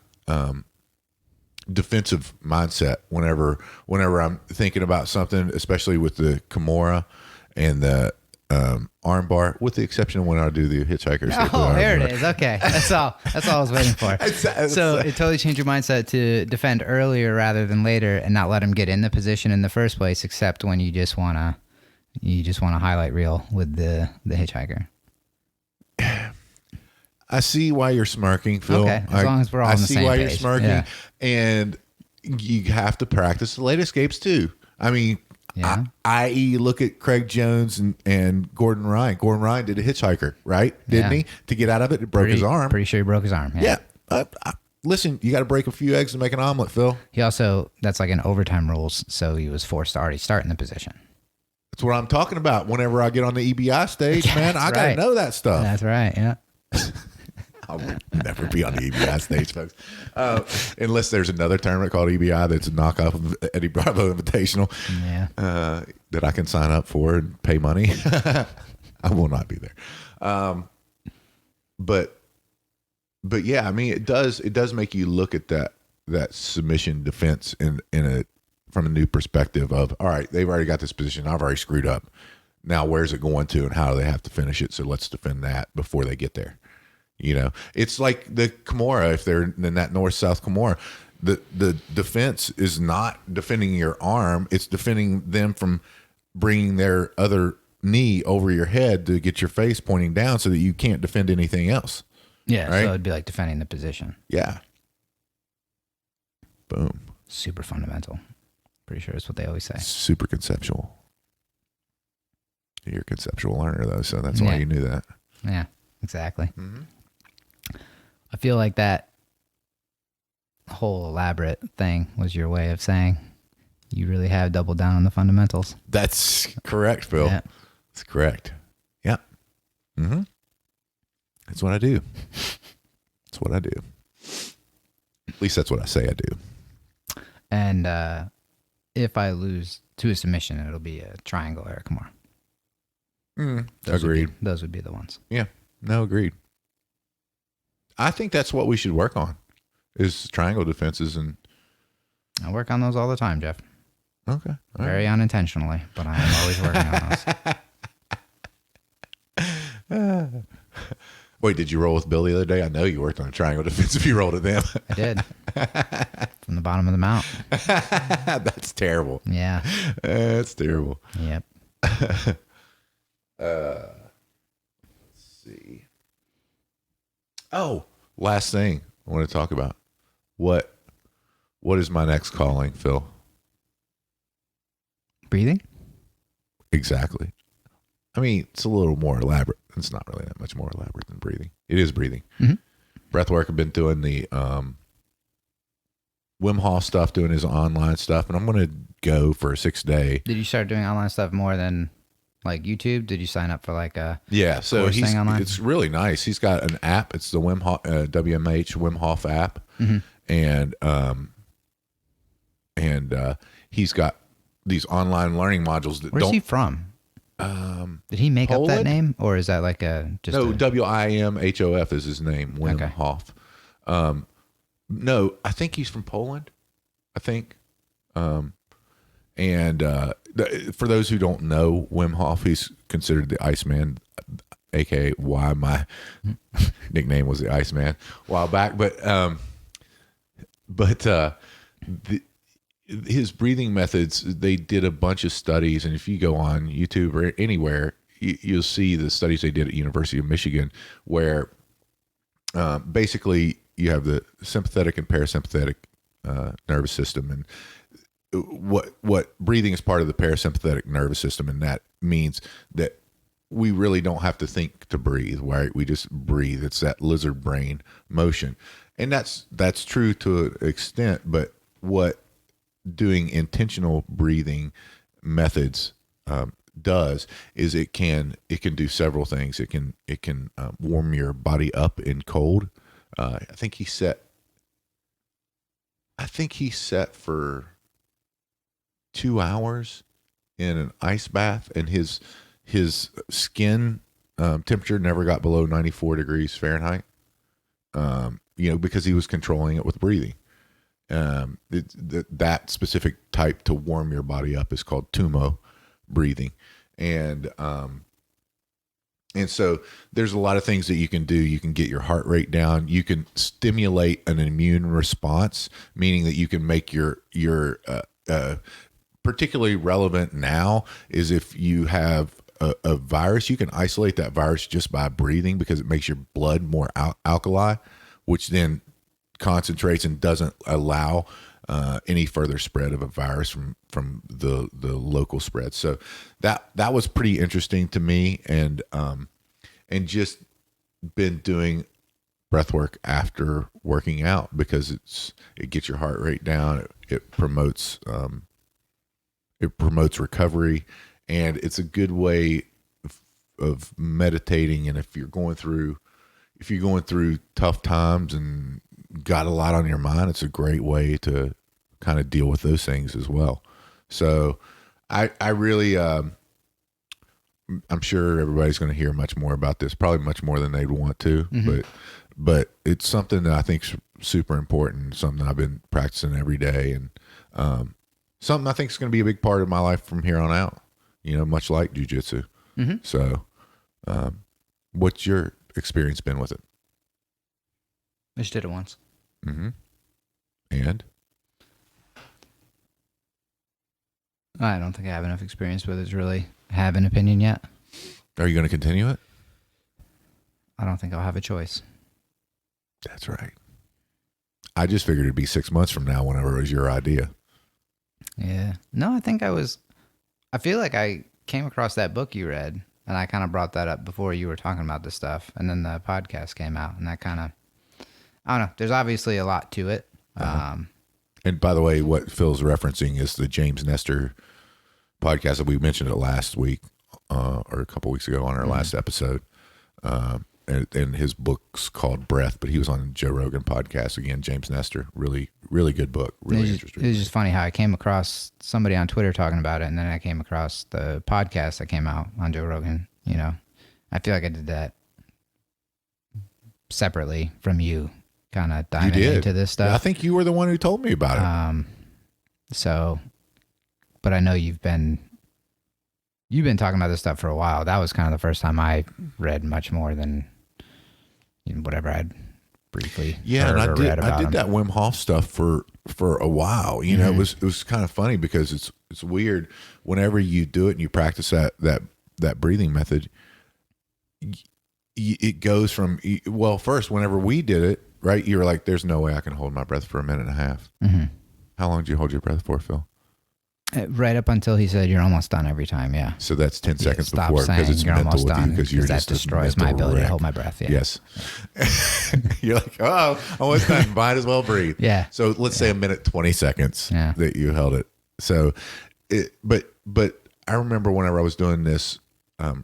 Speaker 2: defensive mindset whenever I'm thinking about something, especially with the Kimura and the armbar, with the exception of when I do the hitchhikers.
Speaker 3: Oh, there it is. Okay, that's all I was waiting for. So it totally changed your mindset to defend earlier rather than later, and not let him get in the position in the first place, except when you just wanna highlight reel with the hitchhiker.
Speaker 2: I see why you're smirking, Phil.
Speaker 3: Okay, as long as we're all on the same page.
Speaker 2: I see why you're smirking, and you have to practice the late escapes too. I mean, i.e., look at Craig Jones and Gordon Ryan. Gordon Ryan did a hitchhiker, right? Didn't he? To get out of it, broke his arm.
Speaker 3: Pretty sure he broke his arm.
Speaker 2: Yeah. Listen, you got to break a few eggs to make an omelet, Phil.
Speaker 3: He also, that's like an overtime rules, so he was forced to already start in the position.
Speaker 2: That's what I'm talking about. Whenever I get on the EBI stage, man, I got to know that stuff.
Speaker 3: That's right, yeah.
Speaker 2: I will never be on the EBI stage, folks. Unless there's another tournament called EBI that's a knockoff of Eddie Bravo Invitational that I can sign up for and pay money. I will not be there. But yeah, I mean, it does make you look at that submission defense from a new perspective of, all right, they've already got this position. I've already screwed up. Now, where's it going to and how do they have to finish it? So let's defend that before they get there. It's like the Kimura. If they're in that north-south Kimura, the defense is not defending your arm. It's defending them from bringing their other knee over your head to get your face pointing down so that you can't defend anything else.
Speaker 3: Yeah,
Speaker 2: right?
Speaker 3: So it'd be like defending the position.
Speaker 2: Yeah. Boom.
Speaker 3: Super fundamental. Pretty sure that's what they always say.
Speaker 2: Super conceptual. You're a conceptual learner, though, so that's why you knew that.
Speaker 3: Yeah, exactly. Mm-hmm. I feel like that whole elaborate thing was your way of saying you really have doubled down on the fundamentals.
Speaker 2: That's correct, Phil. Yeah. That's correct. Yeah. Mm-hmm. That's what I do. That's what I do. At least that's what I say I do.
Speaker 3: And if I lose to a submission, it'll be a triangle or a Kimura.
Speaker 2: Agreed.
Speaker 3: Those would be the ones.
Speaker 2: Yeah. No, agreed. I think that's what we should work on is triangle defenses. And
Speaker 3: I work on those all the time, Jeff.
Speaker 2: Okay.
Speaker 3: Very unintentionally, but I am always working on those.
Speaker 2: Wait, did you roll with Bill the other day? I know you worked on a triangle defense if you rolled at them.
Speaker 3: I did. From the bottom of the mount.
Speaker 2: That's terrible.
Speaker 3: Yeah.
Speaker 2: That's terrible.
Speaker 3: Yep.
Speaker 2: Let's see. Oh, last thing I want to talk about. What is my next calling, Phil?
Speaker 3: Breathing?
Speaker 2: Exactly. I mean, it's a little more elaborate. It's not really that much more elaborate than breathing. It is breathing. Mm-hmm. Breathwork, I've been doing the Wim Hof stuff, doing his online stuff, and I'm going to go for a 6-day.
Speaker 3: Did you start doing online stuff more than like YouTube? Did you sign up for like a
Speaker 2: so
Speaker 3: course thing online?
Speaker 2: It's really nice. He's got an app. It's the Wim Hof, WMH Wim Hof app, and he's got these online learning modules that
Speaker 3: Where's he from? Did he make
Speaker 2: Poland?
Speaker 3: up that name, or is that like a just
Speaker 2: no? WIMHOF is his name. Wim Hof. No, I think he's from Poland. I think. For those who don't know Wim Hof, he's considered the Iceman, aka why my nickname was the Iceman a while back. But his breathing methods, they did a bunch of studies, and if you go on YouTube or anywhere, you'll see the studies they did at University of Michigan, where basically you have the sympathetic and parasympathetic nervous system, and what breathing is part of the parasympathetic nervous system, and that means that we really don't have to think to breathe, right? We just breathe. It's that lizard brain motion. And that's true to an extent, but what doing intentional breathing methods does is it can do several things. It can warm your body up in cold. I think he set for 2 hours in an ice bath, and his skin temperature never got below 94 degrees Fahrenheit. Because he was controlling it with breathing. That specific type to warm your body up is called tumo breathing. And so there's a lot of things that you can do. You can get your heart rate down. You can stimulate an immune response, meaning that you can make your particularly relevant now is if you have a virus, you can isolate that virus just by breathing, because it makes your blood more alkali, which then concentrates and doesn't allow any further spread of a virus from the local spread. So that was pretty interesting to me, and just been doing breath work after working out, because it gets your heart rate down. It promotes recovery, and it's a good way of meditating. And if you're going through tough times and got a lot on your mind, it's a great way to kind of deal with those things as well. So I really, I'm sure everybody's going to hear much more about this, probably much more than they'd want to, but it's something that I think is super important, something I've been practicing every day, and something I think is going to be a big part of my life from here on out, much like jiu-jitsu. So what's your experience been with it?
Speaker 3: I just did it once.
Speaker 2: And?
Speaker 3: I don't think I have enough experience with it to really have an opinion yet.
Speaker 2: Are you going to continue it?
Speaker 3: I don't think I'll have a choice.
Speaker 2: That's right. I just figured it'd be 6 months from now whenever it was your idea.
Speaker 3: Yeah. No, I feel like I came across that book you read, and I kind of brought that up before you were talking about this stuff, and then the podcast came out, and that kind of, I don't know, there's obviously a lot to it.
Speaker 2: And by the way, what Phil's referencing is the James Nestor podcast that we mentioned it last week or a couple weeks ago on our last episode. And his book's called Breath, but he was on Joe Rogan podcast again. James Nestor, really, really good book. Really interesting.
Speaker 3: It was just funny how I came across somebody on Twitter talking about it, and then I came across the podcast that came out on Joe Rogan. I feel like I did that separately from you, kind of diving into this stuff.
Speaker 2: Yeah, I think you were the one who told me about it.
Speaker 3: But I know you've been talking about this stuff for a while. That was kind of the first time I read much more than whatever I'd briefly heard or read about.
Speaker 2: I did that Wim Hof stuff for a while. It was kind of funny because it's weird whenever you do it and you practice that breathing method. It goes from, well, first, whenever we did it, right, you were like, there's no way I can hold my breath for a minute and a half. How long did you hold your breath for, Phil?
Speaker 3: Right up until he said you're almost done every time, yeah.
Speaker 2: So that's 10 seconds
Speaker 3: Stop
Speaker 2: before, because it's
Speaker 3: you're
Speaker 2: mental
Speaker 3: almost
Speaker 2: with
Speaker 3: done,
Speaker 2: you, because you're
Speaker 3: that
Speaker 2: just
Speaker 3: destroys my ability to hold my breath, yeah.
Speaker 2: Yes. You're like, oh, almost done. Might as well breathe.
Speaker 3: Yeah.
Speaker 2: So let's say a minute, 20 seconds that you held it. So, but I remember whenever I was doing this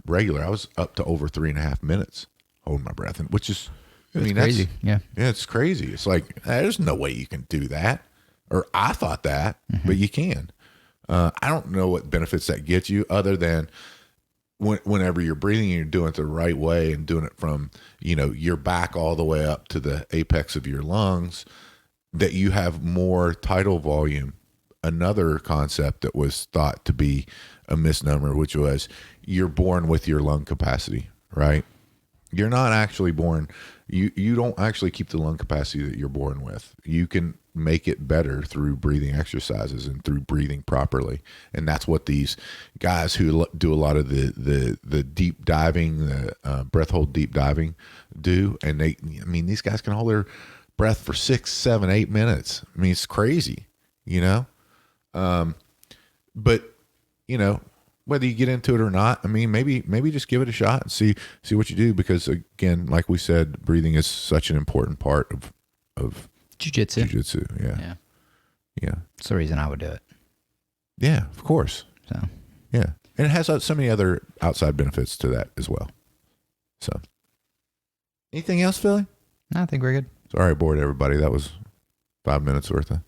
Speaker 2: regular, I was up to over 3.5 minutes holding my breath, and which is,
Speaker 3: that's crazy. Yeah,
Speaker 2: it's crazy. It's like, there's no way you can do that, or I thought that, but you can. I don't know what benefits that gets you, other than whenever you're breathing and you're doing it the right way and doing it from your back all the way up to the apex of your lungs, that you have more tidal volume. Another concept that was thought to be a misnomer, which was you're born with your lung capacity, right? You're not actually born. You don't actually keep the lung capacity that you're born with. You can make it better through breathing exercises and through breathing properly. And that's what these guys who do a lot of the deep diving, the breath hold deep diving do. And these guys can hold their breath for 6, 7, 8 minutes. I mean, it's crazy, But whether you get into it or not. I mean, maybe just give it a shot and see what you do, because again, like we said, breathing is such an important part of
Speaker 3: Jiu-Jitsu.
Speaker 2: Yeah.
Speaker 3: That's the reason I would do it.
Speaker 2: Yeah, of course.
Speaker 3: So
Speaker 2: yeah, and it has so many other outside benefits to that as well. So, anything else, Philly?
Speaker 3: No, I think we're good.
Speaker 2: Sorry I bored everybody. That was 5 minutes worth of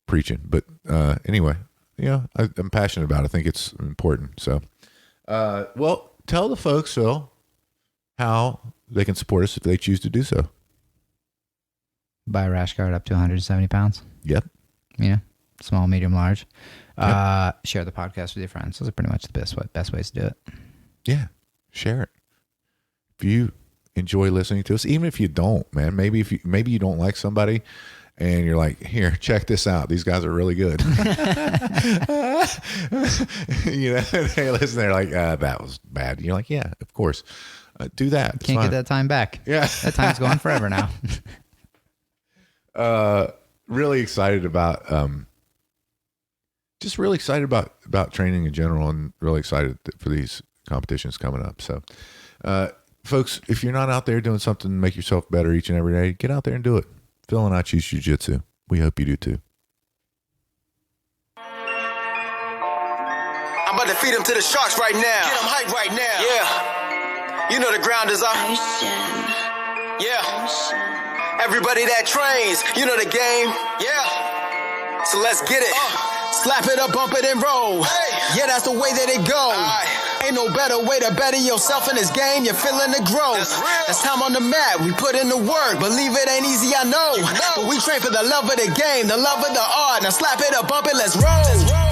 Speaker 2: preaching, but anyway. I'm passionate about it. I think it's important. So, well, tell the folks, Phil, how they can support us if they choose to do so.
Speaker 3: Buy a rash guard up to 170 pounds.
Speaker 2: Yep.
Speaker 3: Small, medium, large.
Speaker 2: Yep.
Speaker 3: Share the podcast with your friends. Those are pretty much the best ways to do it.
Speaker 2: Yeah. Share it. If you enjoy listening to us, even if you don't, man, maybe you don't like somebody, and you're like, here, check this out. These guys are really good. They listen, they're like, that was bad. You're like, yeah, of course. Do that.
Speaker 3: Can't get that time back.
Speaker 2: Yeah.
Speaker 3: That time's gone forever now.
Speaker 2: Really excited about, just really excited about training in general, and really excited for these competitions coming up. So, folks, if you're not out there doing something to make yourself better each and every day, get out there and do it. Phil and I choose Jiu-Jitsu. We hope you do too.
Speaker 1: I'm about to feed him to the sharks right now. Get him hype right now. Yeah. You know the ground is our ocean. Yeah. Ocean. Everybody that trains, you know the game. Yeah. So let's get it. Slap it up, bump it, and roll. Hey. Yeah, that's the way that it goes. Ain't no better way to better yourself in this game. You're feeling the growth. That's time on the mat. We put in the work. Believe it ain't easy, I know. But we train for the love of the game, the love of the art. Now slap it up, bump it, let's roll.